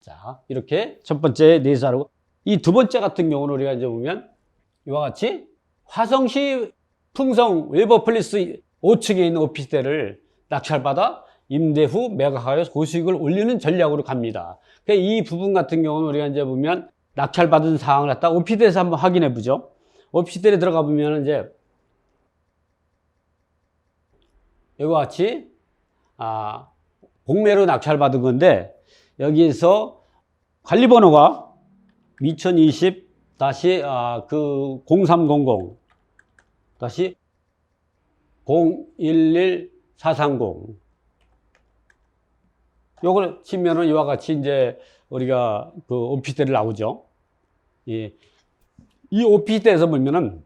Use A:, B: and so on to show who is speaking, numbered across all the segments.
A: 자, 이렇게 첫 번째 내사하고, 이 두 번째 같은 경우는 우리가 이제 보면 이와 같이 화성시 풍성 웨버플레이스 5층에 있는 오피스텔을 낙찰받아 임대 후 매각하여 고수익을 올리는 전략으로 갑니다. 그러니까 이 부분 같은 경우는 우리가 이제 보면 낙찰받은 사항을 갖다 오피스텔에서 한번 확인해 보죠. 오피스텔에 들어가 보면 이제 이와 같이 공매로 낙찰받은 건데, 여기에서 관리번호가 2020-0330-011430. 요걸 치면은 이와 같이 이제 우리가 그 오피스텔이 나오죠. 예. 이 오피스텔에서 보면은,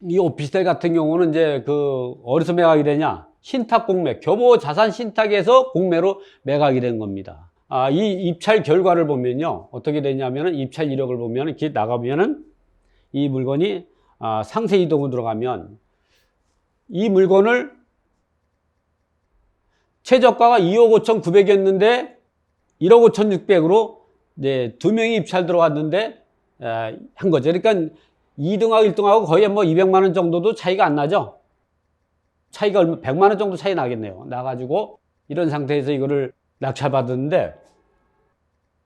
A: 이 오피스텔 같은 경우는 이제 그 어디서 매각이 되냐? 신탁 공매, 교보 자산 신탁에서 공매로 매각이 된 겁니다. 이 입찰 결과를 보면요, 어떻게 되냐면은, 입찰 이력을 보면 이렇게 나가면은 이 물건이 상세 이동으로 들어가면 이 물건을 최저가가 2억 5,900이었는데 1억 5,600으로 네, 2명이 입찰 들어왔는데 한 거죠. 그러니까 2등하고 1등하고 거의 뭐 200만 원 정도도 차이가 안 나죠. 차이가 100만 원 정도 차이 나겠네요. 나가지고 이런 상태에서 이거를 낙찰받았는데,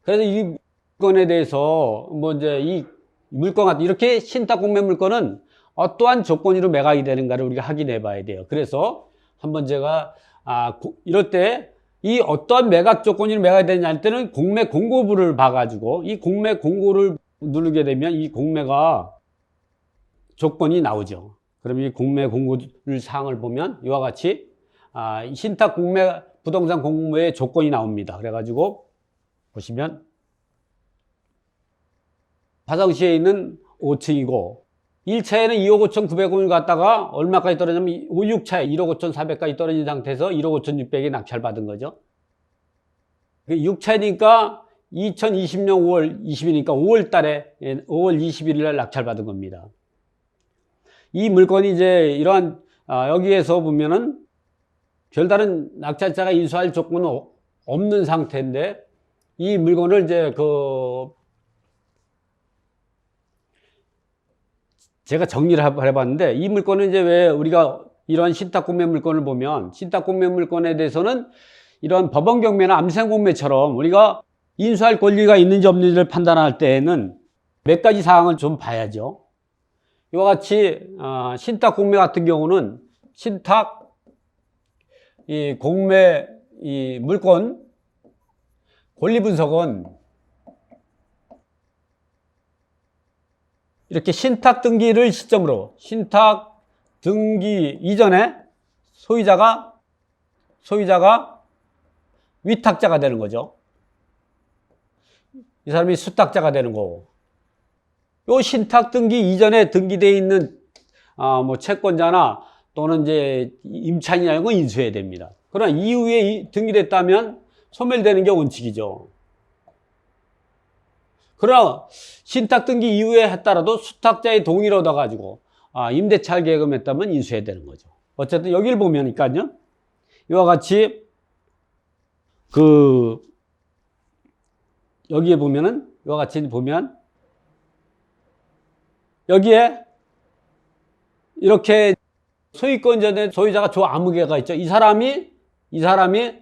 A: 그래서 이 물건에 대해서 뭐 이제 이 물건 같은 이렇게 신탁 공매 물건은 어떠한 조건으로 매각이 되는가를 우리가 확인해 봐야 돼요. 그래서 한번 제가 이럴 때 이 어떠한 매각 조건으로 매각이 되느냐 할 때는 공매 공고부를 봐가지고 이 공매 공고를 누르게 되면 이 공매가 조건이 나오죠. 그럼 이 공매 공고를 사항을 보면 이와 같이 신탁 공매 부동산 공매의 조건이 나옵니다. 그래가지고 보시면 화성시에 있는 5층이고 1차에는 2억 5,900원을 갖다가 얼마까지 떨어지냐면 6차에 1억 5,400까지 떨어진 상태에서 1억 5,600에 낙찰받은 거죠. 6차니까 2020년 5월 20일이니까 5월 달에 5월 21일 날 낙찰받은 겁니다. 이 물건이 이제 이러한 여기에서 보면은 별다른 낙찰자가 인수할 조건은 없는 상태인데, 이 물건을 이제 제가 정리를 해봤는데, 이 물건은 이제 왜 우리가 이러한 신탁공매 물건을 보면 신탁공매 물건에 대해서는 이런 법원 경매나 암생 공매처럼 우리가 인수할 권리가 있는지 없는지를 판단할 때에는 몇 가지 사항을 좀 봐야죠. 이와 같이 신탁 공매 같은 경우는 신탁 이 공매 이 물건 권리 분석은 이렇게 신탁 등기를 시점으로 신탁 등기 이전에 소유자가 위탁자가 되는 거죠. 이 사람이 수탁자가 되는 거고, 요 신탁 등기 이전에 등기되어 있는 뭐 채권자나 또는 이제 임차인이나 이런 거 인수해야 됩니다. 그러나 이후에 등기됐다면 소멸되는 게 원칙이죠. 그러나 신탁 등기 이후에 했더라도 수탁자의 동의를 얻어가지고 임대차 계약금했다면 인수해야 되는 거죠. 어쨌든 여기를 보면니까요, 이와 같이 여기에 보면은 이와 같이 보면 여기에 이렇게 소유권 전에 소유자가 조아무개가 있죠. 이 사람이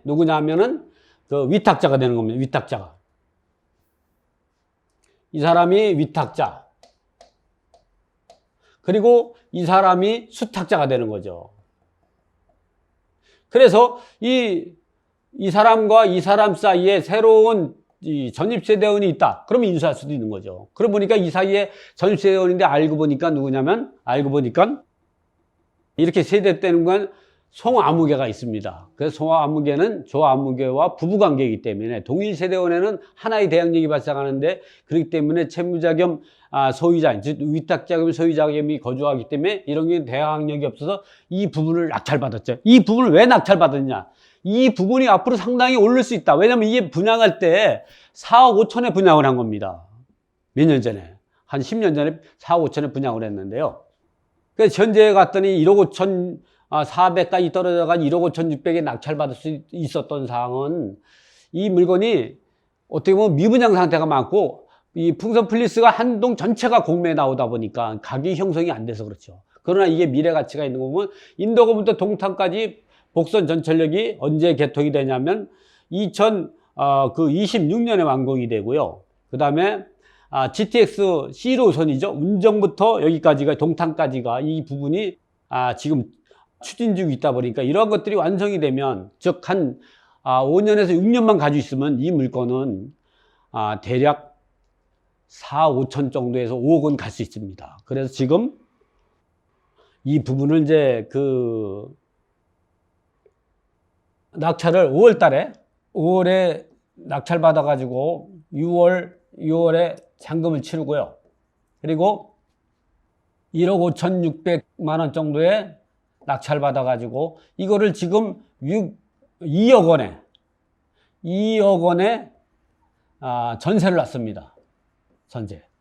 A: 누구냐면은 그 위탁자가 되는 겁니다. 위탁자가. 이 사람이 위탁자. 그리고 이 사람이 수탁자가 되는 거죠. 그래서 이 사람과 이 사람 사이에 새로운 이 전입세대원이 있다. 그러면 인수할 수도 있는 거죠. 그러고 보니까 이 사이에 전입세대원인데 알고 보니까 누구냐면 이렇게 세대되는 건 송아무개가 있습니다. 그래서 송아무개는 조아무개와 부부관계이기 때문에 동일 세대원에는 하나의 대항력이 발생하는데, 그렇기 때문에 채무자 겸 소유자, 즉 위탁자 겸 소유자 겸이 거주하기 때문에 이런 게 대항력이 없어서 이 부분을 낙찰받았죠. 이 부분을 왜 낙찰받았냐? 이 부분이 앞으로 상당히 오를 수 있다. 왜냐면 이게 분양할 때 4억 5천에 분양을 한 겁니다. 몇 년 전에. 한 10년 전에 4억 5천에 분양을 했는데요. 그래서 현재에 갔더니 1억 5천 400까지 떨어져가 1억 5,600에 낙찰받을 수 있었던 사항은 이 물건이 어떻게 보면 미분양 상태가 많고 이 풍선 플리스가 한 동 전체가 공매에 나오다 보니까 가격이 형성이 안 돼서 그렇죠. 그러나 이게 미래 가치가 있는 거 보면 인도거부터 동탄까지 복선 전철역이 언제 개통이 되냐면 2026년에 완공이 되고요. 그 다음에 GTX C1호선이죠. 운정부터 여기까지가 동탄까지가 이 부분이 지금 추진 중에 있다 보니까 이러한 것들이 완성이 되면 즉 한 5년에서 6년만 가지고 있으면 이 물건은 대략 4, 5천 정도에서 5억 원 갈 수 있습니다. 그래서 지금 이 부분을 이제 낙찰을 5월 달에 5월에 낙찰 받아 가지고 6월에 잔금을 치르고요. 그리고 1억 5,600만 원 정도의 낙찰 받아 가지고 이거를 지금 2억 원에 전세를 놨습니다.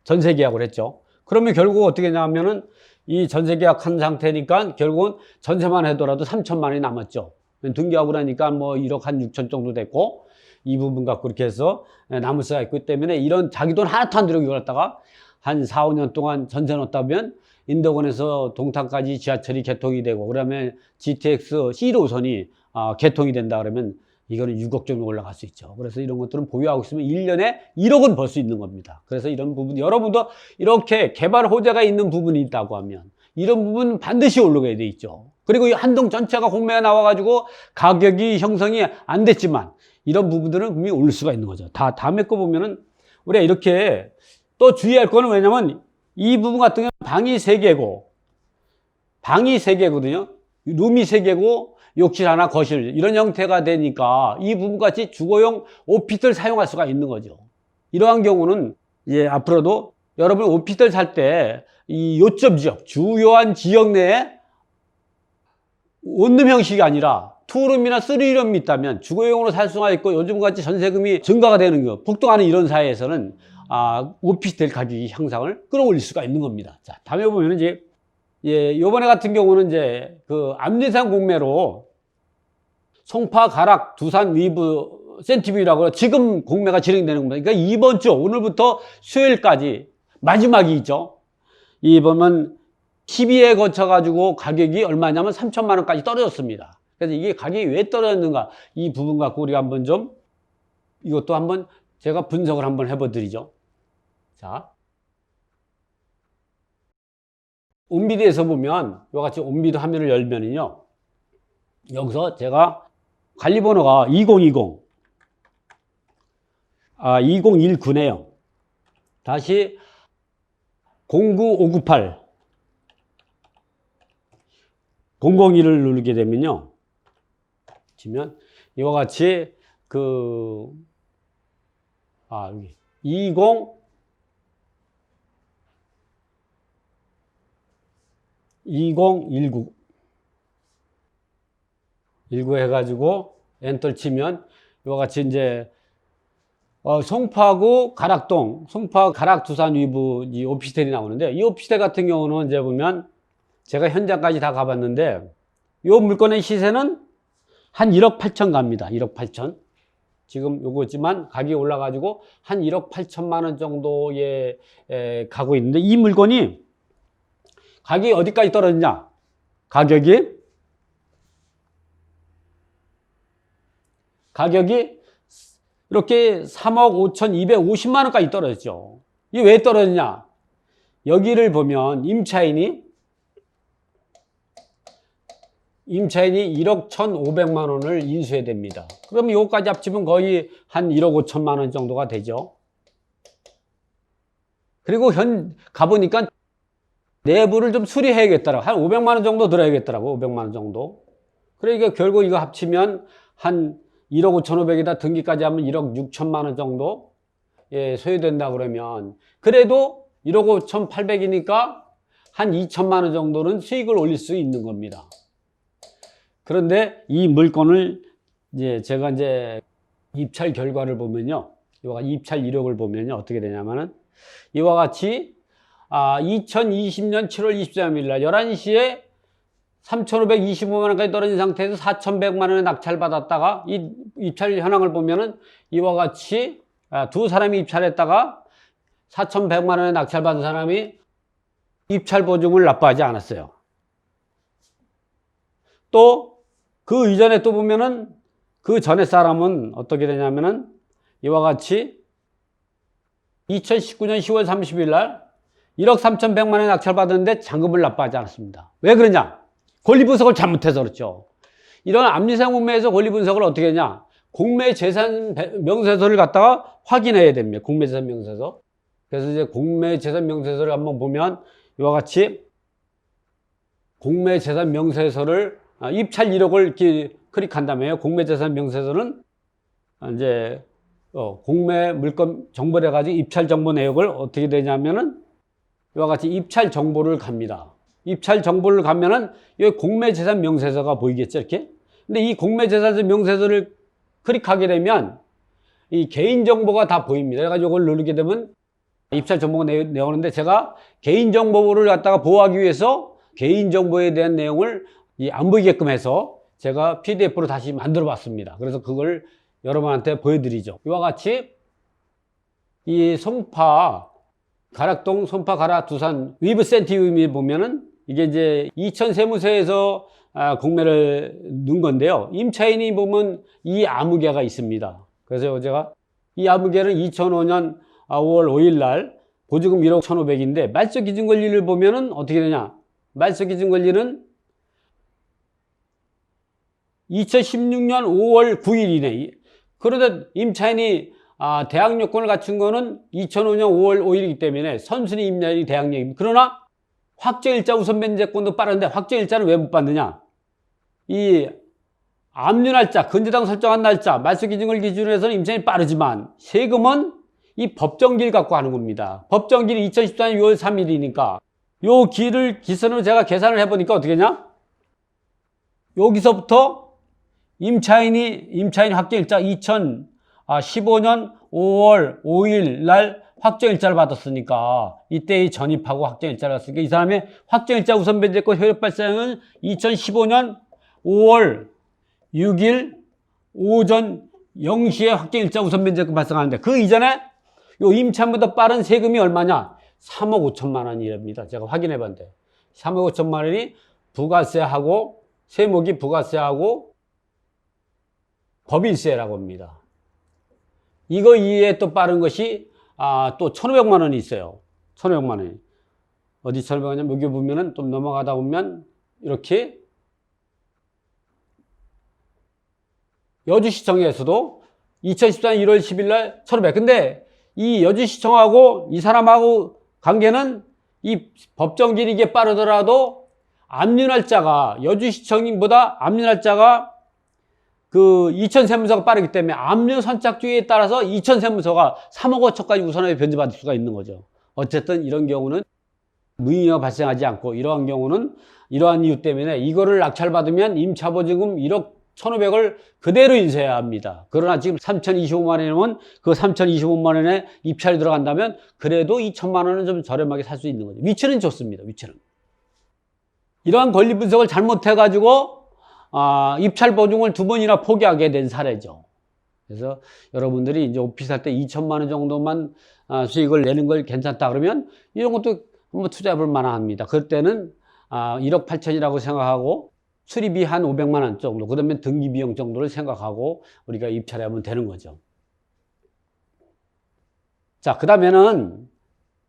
A: 전세 계약을 했죠. 그러면 결국 어떻게 되냐면은 이 전세 계약한 상태니까 결국은 전세만 하더라도 3천만 원이 남았죠. 등기하고 나니까 뭐 1억 한 6천 정도 됐고 이 부분 갖고 그렇게 해서 남을 수가 있기 때문에 이런 자기 돈 하나도 안 들이고 이걸 갖다가 한 4, 5년 동안 전세 놓았다면 인덕원에서 동탄까지 지하철이 개통이 되고 그러면 GTX C1호선이 개통이 된다 그러면 이거는 6억 정도 올라갈 수 있죠. 그래서 이런 것들은 보유하고 있으면 1년에 1억은 벌 수 있는 겁니다. 그래서 이런 부분 여러분도 이렇게 개발 호재가 있는 부분이 있다고 하면 이런 부분은 반드시 올라가야 돼 있죠. 그리고 이 한동 전체가 공매가 나와가지고 가격이 형성이 안 됐지만 이런 부분들은 분명히 오를 수가 있는 거죠. 다음에 거 보면은 우리가 이렇게 또 주의할 거는 왜냐면 이 부분 같은 경우는 방이 3개거든요. 룸이 3개고 욕실 하나 거실 이런 형태가 되니까 이 부분같이 주거용 오피스를 사용할 수가 있는 거죠. 이러한 경우는 앞으로도 여러분 오피스를 살 때 이 요점 지역 주요한 지역 내에 원룸 형식이 아니라 투룸이나 쓰리룸이 있다면 주거용으로 살 수가 있고 요즘같이 전세금이 증가가 되는 거 폭등하는 이런 사회에서는 오피스텔 가격이 향상을 끌어올릴 수가 있는 겁니다. 자, 다음에 보면은 요번에 같은 경우는 압리산 공매로 송파, 가락, 두산, 위브, 센티뷰라고 지금 공매가 진행되는 겁니다. 그러니까 이번 주 오늘부터 수요일까지 마지막이 있죠. 이 보면 12회 거쳐가지고 가격이 얼마냐면 3천만 원까지 떨어졌습니다. 그래서 이게 가격이 왜 떨어졌는가 이 부분 갖고 우리가 한번 이것도 한번 제가 분석을 한번 해보드리죠. 자, 온비드에서 보면 이와 같이 온비드 화면을 열면은요, 여기서 제가 관리번호가 2019네요. 다시 09598 001을 누르게 되면요, 치면 이와 같이 여기 2019 해가지고 엔터를 치면 이와 같이 이제 송파구 가락동, 송파 가락 두산 위브 이 오피스텔이 나오는데 이 오피스텔 같은 경우는 이제 보면 제가 현장까지 다 가봤는데 이 물건의 시세는 한 1억 8천 갑니다. 1억 8천. 지금 요거지만 가격이 올라가지고 한 1억 8천만 원 정도에 가고 있는데 이 물건이 가격이 어디까지 떨어지냐? 가격이 이렇게 3억 5,250만 원까지 떨어졌죠. 이게 왜 떨어지냐? 여기를 보면 임차인이 1억 1,500만 원을 인수해야 됩니다. 그럼 요거까지 합치면 거의 한 1억 5천만 원 정도가 되죠. 그리고 가보니까 내부를 좀 수리해야겠더라고. 한 500만 원 정도 들어야겠더라고. 500만 원 정도. 그러니까 결국 이거 합치면 한 1억 5,500에다 등기까지 하면 1억 6천만 원 정도 소요된다 그러면 그래도 1억 5,800이니까 한 2천만 원 정도는 수익을 올릴 수 있는 겁니다. 그런데 이 물건을 제가 입찰 결과를 보면요, 입찰 이력을 보면요 어떻게 되냐면은 이와 같이 2020년 7월 23일 날 11시에 3,525만 원까지 떨어진 상태에서 4,100만 원에 낙찰 받았다가 이 입찰 현황을 보면은 이와 같이 두 사람이 입찰했다가 4,100만 원에 낙찰받은 사람이 입찰 보증을 납부하지 않았어요. 또 그 이전에 또 보면은 그 전에 사람은 어떻게 되냐면은 이와 같이 2019년 10월 30일 날 1억 3,100만 원에 낙찰받았는데 잔금을 납부하지 않았습니다. 왜 그러냐? 권리분석을 잘못해서 그렇죠. 이런 압류상 공매에서 권리분석을 어떻게 했냐? 공매재산 명세서를 갖다가 확인해야 됩니다. 공매재산 명세서. 그래서 이제 공매재산 명세서를 한번 보면 이와 같이 공매재산 명세서를 입찰 이력을 이렇게 클릭한다며요. 공매재산 명세서는 이제 공매 물건 정보를 해가지고 입찰 정보 내역을 어떻게 되냐면은 이와 같이 입찰 정보를 갑니다. 입찰 정보를 가면은 여기 공매재산 명세서가 보이겠죠, 이렇게. 근데 이 공매재산 명세서를 클릭하게 되면 이 개인정보가 다 보입니다. 그래가지고 이걸 누르게 되면 입찰 정보가 나오는데 제가 개인정보를 갖다가 보호하기 위해서 개인정보에 대한 내용을 안 보이게끔 해서 제가 PDF로 다시 만들어 봤습니다. 그래서 그걸 여러분한테 보여드리죠. 이와 같이 이 송파, 가락동, 송파, 가락, 두산, 위브 센티움이 보면은 이게 이제 이천세무서에서 공매를 넣은 건데요. 임차인이 보면 이 아무개가 있습니다. 그래서 제가 이 아무개는 2005년 5월 5일 날 보증금 1억 1,500인데 말소 기준 권리를 보면은 어떻게 되냐? 말소 기준 권리는 2016년 5월 9일이네. 그런데 임차인이 대항 요건을 갖춘 거는 2005년 5월 5일이기 때문에 선순위 임차인이 대항력입니다. 그러나 확정일자 우선 변제권도 빠른데 확정일자는 왜 못 받느냐? 이 압류 날짜, 건재당 설정한 날짜, 말소 기준을 기준으로 해서는 임차인이 빠르지만 세금은 이 법정기일 갖고 하는 겁니다. 법정기일이 2014년 6월 3일이니까 요 기선으로 제가 계산을 해보니까 어떻게 되냐? 여기서부터 임차인 확정일자 2015년 5월 5일 날 확정일자를 받았으니까 이때 전입하고 확정일자를 받았으니까 이 사람의 확정일자 우선 변제권 효력 발생은 2015년 5월 6일 오전 0시에 확정일자 우선 변제권 발생하는데 그 이전에 요 임차인보다 빠른 세금이 얼마냐? 3억 5천만 원이랍니다. 제가 확인해 봤는데 3억 5천만 원이 부가세하고 세목이 부가세하고 법인세라고 합니다. 이거 이외에 또 빠른 것이 또 1,500만 원이 있어요. 1,500만 원이. 어디 1,500만 원? 여기 보면은 좀 넘어가다 보면 이렇게 여주시청에서도 2014년 1월 10일 날 1,500. 근데 이 여주시청하고 이 사람하고 관계는 이 법정기일이 이게 빠르더라도 압류날짜가 여주시청보다 압류날짜가 그 이천세무서가 빠르기 때문에 압류 선착주의에 따라서 이천세무서가 3억 5천까지 우선하게 변제받을 수가 있는 거죠. 어쨌든 이런 경우는 무이유가 발생하지 않고 이러한 경우는 이러한 이유 때문에 이거를 낙찰받으면 임차보증금 1억 1,500을 그대로 인쇄해야 합니다. 그러나 지금 3,025만 원이면 그 3,025만 원에 입찰이 들어간다면 그래도 2천만 원은 좀 저렴하게 살 수 있는 거죠. 위치는 좋습니다. 위치는. 이러한 권리 분석을 잘못해가지고 입찰 보증을 2번이나 포기하게 된 사례죠. 그래서 여러분들이 이제 오피스 할 때 2천만 원 정도만 수익을 내는 걸 괜찮다 그러면 이런 것도 한번 투자해 볼 만합니다. 그럴 때는 1억 8천이라고 생각하고 수리비 한 500만 원 정도, 그 다음에 등기비용 정도를 생각하고 우리가 입찰해 하면 되는 거죠. 자, 그 다음에는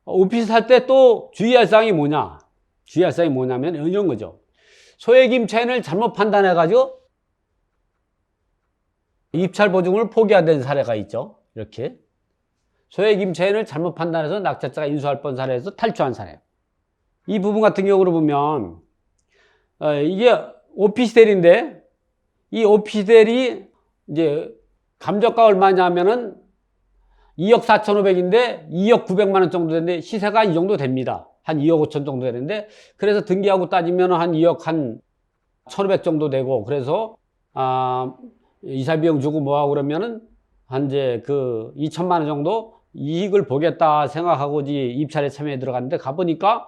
A: 오피스 할 때 또 주의할 사항이 뭐냐? 주의할 사항이 뭐냐면 이런 거죠. 소액 임차인을 잘못 판단해가지고 입찰 보증을 포기하는 사례가 있죠. 이렇게. 소액 임차인을 잘못 판단해서 낙찰자가 인수할 뻔 사례에서 탈주한 사례. 이 부분 같은 경우로 보면, 이게 오피스텔인데, 이 오피스텔이 이제 감정가 얼마냐면은 2억 4,500인데 2억 900만 원 정도 되는데 시세가 이 정도 됩니다. 한 2억 5천 정도 되는데 그래서 등기하고 따지면 한 2억 한 1,500 정도 되고 그래서 이사 비용 주고 뭐하고 그러면은 한 이제 그 2천만 원 정도 이익을 보겠다 생각하고 입찰에 참여해 들어갔는데 가보니까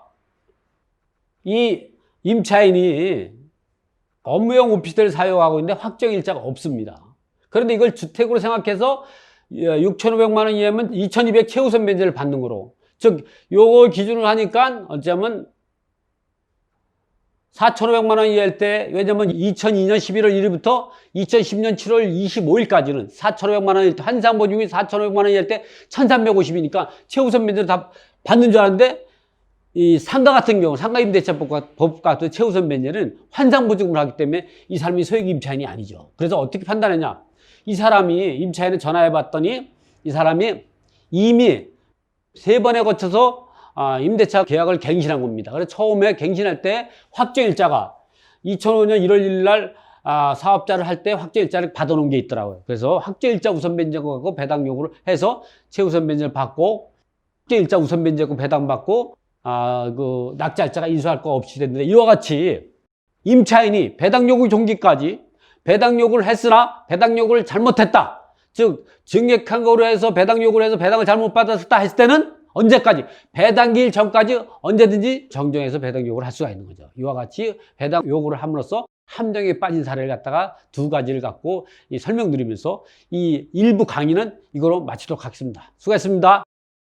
A: 이 임차인이 업무용 오피스텔을 사용하고 있는데 확정일자가 없습니다. 그런데 이걸 주택으로 생각해서 6,500만 원 이하면 2,200 최우선 변제를 받는 거로. 즉, 요거 기준으로 하니까 어쩌면 4,500만 원 이하일 때, 왜냐면 2002년 11월 1일부터 2010년 7월 25일까지는 4,500만 원일 때, 환상보증이 4,500만 원 이하일 때 1,350이니까 최우선 변제를 다 받는 줄 알았는데, 이 상가 같은 경우, 상가임대차법 같은 최우선 변제는 환상보증을 하기 때문에 이 사람이 소액 임차인이 아니죠. 그래서 어떻게 판단했냐? 이 사람이 임차인에 전화해 봤더니 이 사람이 이미 3번에 거쳐서 임대차 계약을 갱신한 겁니다. 그래서 처음에 갱신할 때 확정일자가 2005년 1월 1일 날 사업자를 할 때 확정일자를 받아놓은 게 있더라고요. 그래서 확정일자 우선 변제하고 배당 요구를 해서 최우선 변제를 받고, 확정일자 우선 변제하고 배당 받고, 그 낙찰자가 인수할 거 없이 됐는데, 이와 같이 임차인이 배당 요구 종기까지 배당 요구를 했으나 배당 요구를 잘못했다. 즉, 증액한 거로 해서 배당 요구를 해서 배당을 잘못 받았다 했을 때는 언제까지? 배당기일 전까지 언제든지 정정해서 배당 요구를 할 수가 있는 거죠. 이와 같이 배당 요구를 함으로써 함정에 빠진 사례를 갖다가 2가지를 갖고 설명드리면서 이 일부 강의는 이거로 마치도록 하겠습니다. 수고했습니다.